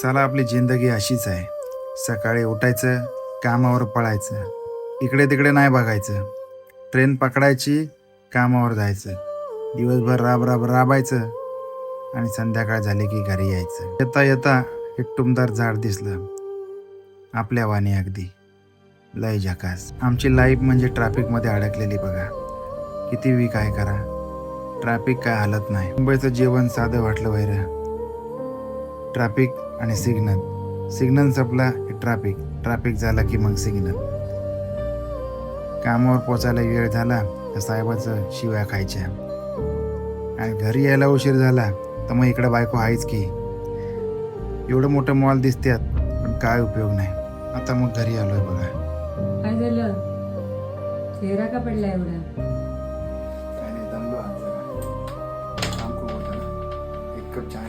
चला आपली जिंदगी अशीच आहे. सकाळी उठायचं, कामावर पळायचं, इकडे तिकडे नाही बघायचं, ट्रेन पकडायची, कामावर जायचं, दिवसभर राबायचं आणि संध्याकाळ झाली की घरी यायचं. येता येता एक टुमदार झाड दिसलं, आपल्या वाणी अगदी लय झकास. आमची लाईफ म्हणजे ट्रॅफिकमध्ये अडकलेली बघा. किती वी काय करा, ट्रॅफिक काय हालत नाही. मुंबईचं जीवन साधं वाटलं वैर. ट्रॅफिक आणि सिग्नल संपला की ट्रॅफिक झाला की मग सिग्नल. कामावर पोचायला वेळ झाला तर साहेबाचं शिव्या खायच्या, आणि घरी यायला उशीर झाला तर मग इकडे बायको आहेच की. एवढं मोठं मॉल दिसतात पण काय उपयोग नाही. आता मग घरी आलोय बघा. काय झालं? चेहरा का पडला एवढा? काय नाही, दमलो आज जरा. काम खूप होतं ना. एक कप चहा